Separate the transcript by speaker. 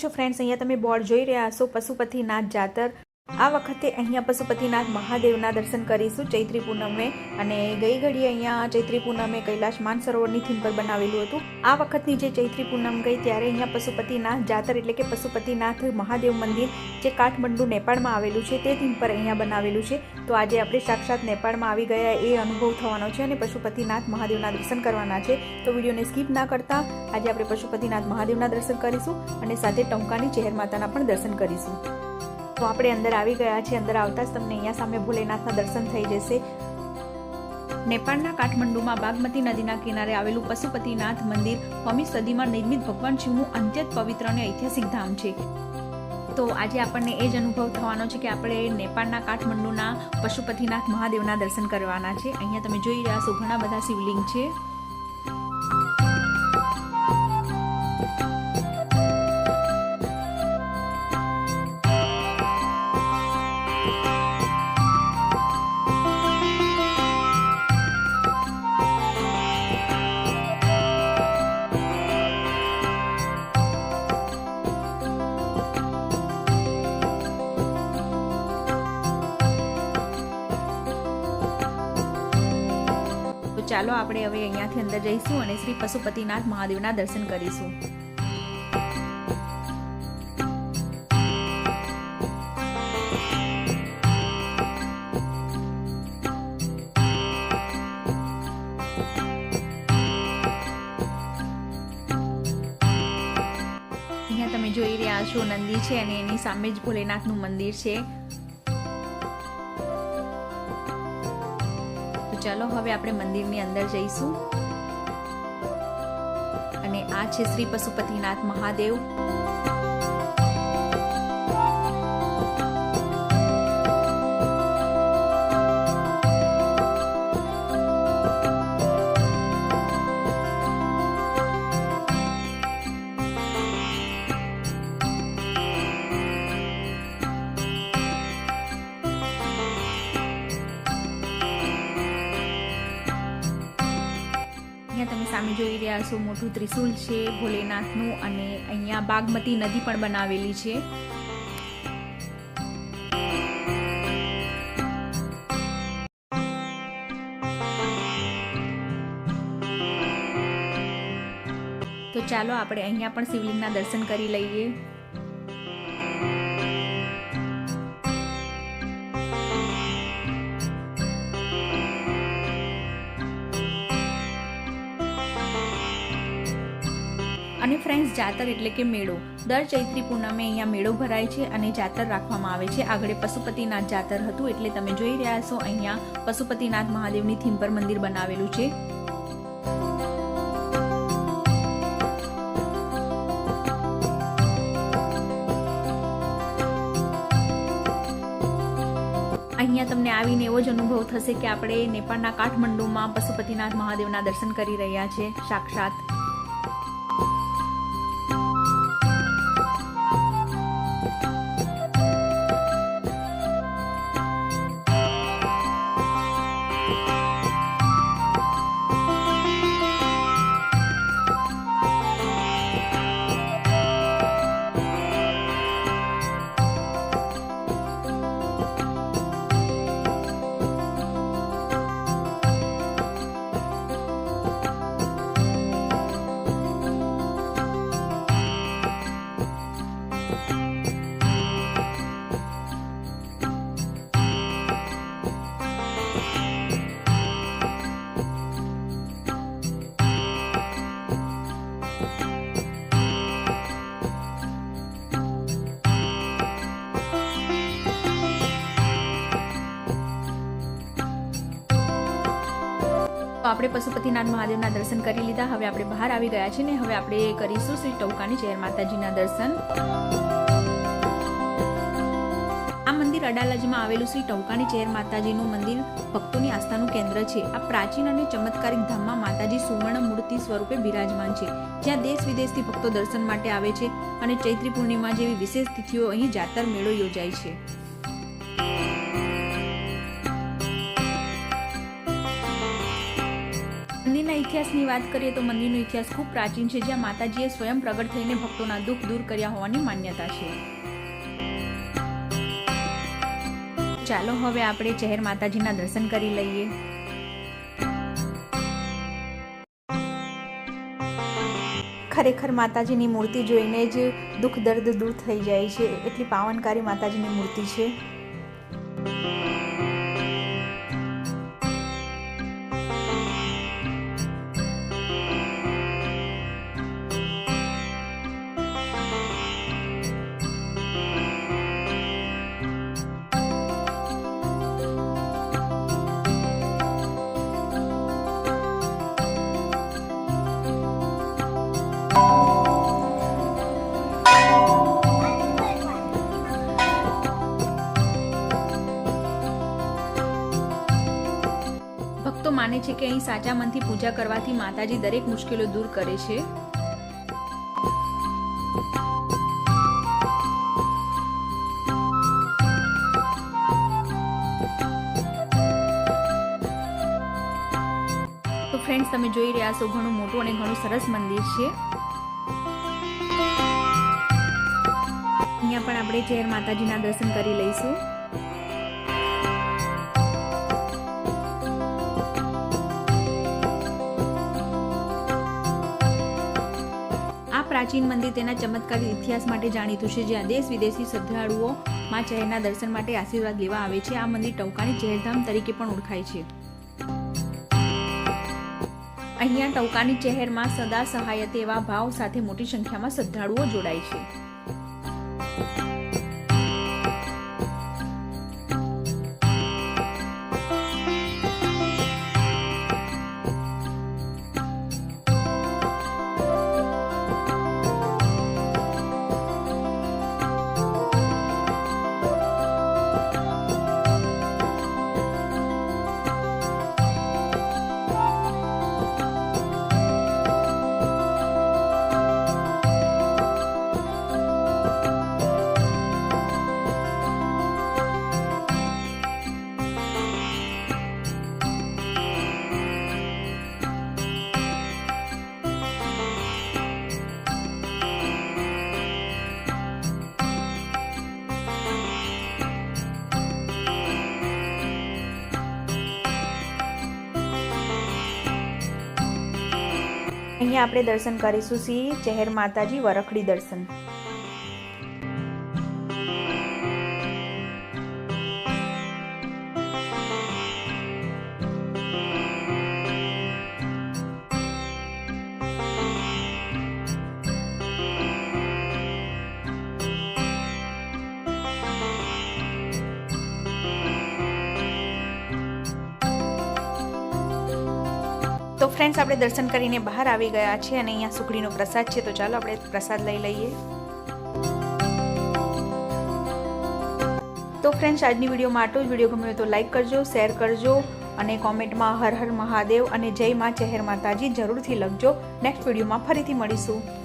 Speaker 1: છો ફ્રેન્ડ્સ, અહીંયા તમે બોર્ડ જોઈ રહ્યા છો પશુપતિનાથ જાતર. આ વખતે અહીંયા પશુપતિનાથ મહાદેવના દર્શન કરીશું ચૈત્રી પૂનમે. અને ગઈ ઘડીએ અહીંયા ચૈત્રી પૂનમે કૈલાશ માનસરોવરની થીમ પર બનાવેલું હતું. આ વખતની જે ચૈત્રી પૂનમ ગઈ ત્યારે અહીંયા પશુપતિનાથ જાતર એટલે કે પશુપતિનાથ મહાદેવ મંદિર જે કાઠમંડુ નેપાળમાં આવેલું છે તે થીમ પર અહીંયા બનાવેલું છે. તો આજે આપણે સાક્ષાત નેપાળમાં આવી ગયા એ અનુભવ થવાનો છે અને પશુપતિનાથ મહાદેવના દર્શન કરવાના છે. તો વિડીયોને સ્કીપ ના કરતા આજે આપણે પશુપતિનાથ મહાદેવના દર્શન કરીશું અને સાથે ટંકાની ચહેર માતાના પણ દર્શન કરીશું. તો આપણે અંદર આવી ગયા છે. અંદર આવતા જ તમને અહીંયા સામે ભોલેનાથના દર્શન થઈ જશે. નેપાળના કાઠમંડુમાં બાગમતી નદીના કિનારે આવેલું પશુપતિનાથ મંદિર 5મી સદીમાં નિર્મિત ભગવાન શિવનું અત્યંત પવિત્ર અને ઐતિહાસિક ધામ છે. તો આજે આપણને એ જ અનુભવ થવાનો છે કે આપણે નેપાળના કાઠમંડુના પશુપતિનાથ મહાદેવના દર્શન કરવાના છે. અહીંયા તમે જોઈ રહ્યા છો ઘણા બધા શિવલિંગ છે. ચાલો આપણે હવે અહીંયાથી અંદર જઈશું અને શ્રી પશુપતિનાથ મહાદેવના દર્શન કરીશું. અહીંયા તમે જોઈ રહ્યા છો નંદી છે અને એની સામે જ ભોલેનાથનું મંદિર છે. ચાલો હવે આપણે મંદિરની અંદર જઈશું અને આ છે શ્રી પશુપતિનાથ મહાદેવ. તમે સામે જોઈ રહ્યા છો મોટું ત્રિશુલ છે ભોલેનાથનું અને અહીંયા બાગમતી નદી પણ બનાવેલી છે. તો ચાલો આપણે અહીંયા પણ શિવલિંગના દર્શન કરી લઈએ. અને ફ્રેન્ડ્સ, જાતર એટલે કે મેળો. દર ચૈત્રી પૂનમે અહીંયા મેળો ભરાય છે અને જાતર રાખવામાં આવે છે. આગળ પશુપતિનાથ જાતર હતું એટલે તમે જોઈ રહ્યા છો અહીંયા પશુપતિનાથ મહાદેવની થીમ પર મંદિર બનાવેલું છે. અહીંયા તમને આવીને એવો જ અનુભવ થશે કે આપણે નેપાળના કાઠમંડુમાં પશુપતિનાથ મહાદેવના દર્શન કરી રહ્યા છે સાક્ષાત. તો આપણે પશુપતિનાથ મહાદેવના દર્શન કરી લીધા. હવે આપણે બહાર આવી ગયા છીએ ને હવે આપણે કરીશું શ્રી ટંકાની ચહેર માતાજીના દર્શન. આ મંદિર અડાલજમાં આવેલું શ્રી ટંકાની ચહેર માતાજીનું મંદિર ભક્તોની આસ્થાનું કેન્દ્ર છે. આ પ્રાચીન અને ચમત્કારિક ધામમાં માતાજી સુવર્ણ મૂર્તિ સ્વરૂપે બિરાજમાન છે, જ્યાં દેશ વિદેશથી ભક્તો દર્શન માટે આવે છે અને ચૈત્રી પૂર્ણિમા જેવી વિશેષ તિથિઓ અહીં જાતર મેળો યોજાય છે. મંદિરના ઇતિહાસની વાત કરીએ તો મંદિરનો ઇતિહાસ ખૂબ પ્રાચીન છે, જ્યાં માતાજીએ સ્વયં પ્રગટ થઈને ભક્તોના દુઃખ દૂર કર્યા હોવાની માન્યતા છે. ચાલો હવે આપણે ચહેર માતાજીના દર્શન કરી લઈએ. ખરેખર માતાજીની મૂર્તિ જોઈને જ દુઃખ દર્દ દૂર થઈ જાય છે. એટલી પાવનકારી માતાજીની મૂર્તિ છે. ભક્તો માને છે કે અહીં સાચા મનથી પૂજા કરવાથી માતાજી દરેક મુશ્કેલીઓ દૂર કરે છે. તો ફ્રેન્ડ્સ, તમે જોઈ રહ્યા છો ઘણું મોટું અને ઘણું સરસ મંદિર છે. અહીંયા પણ આપણે ચહેર માતાજીના દર્શન કરી લઈશું. પ્રાચીન મંદિર તેના ચમત્કારી ઇતિહાસ માટે જાણીતું છે, જ્યાં દેશ વિદેશી શ્રદ્ધાળુઓ માં ચહેરના દર્શન માટે આશીર્વાદ લેવા આવે છે. આ મંદિર ટવકાની ચહેરધામ તરીકે પણ ઓળખાય છે. અહીંયા ટવકાની ચહેરમાં સદા સહાય તેવા ભાવ સાથે મોટી સંખ્યામાં શ્રદ્ધાળુઓ જોડાય છે. અહીંયા આપણે દર્શન કરીશું શ્રી ચહેર માતાજી વરખડી દર્શન. તો ફ્રેન્ડ્સ, આપણે દર્શન કરીને બહાર આવી ગયા છે અને અહીંયા સુખડીનો પ્રસાદ છે. તો ચાલો આપણે પ્રસાદ લઈ લઈએ. તો ફ્રેન્ડ્સ, આજની વિડીયોમાં આટલું જ. વિડીયો ગમ્યો તો લાઈક કરજો, શેર કરજો અને કોમેન્ટમાં હર હર મહાદેવ અને જય માં ચહેર માતાજી જરૂરથી લખજો. નેક્સ્ટ વિડીયોમાં ફરીથી મળીશું.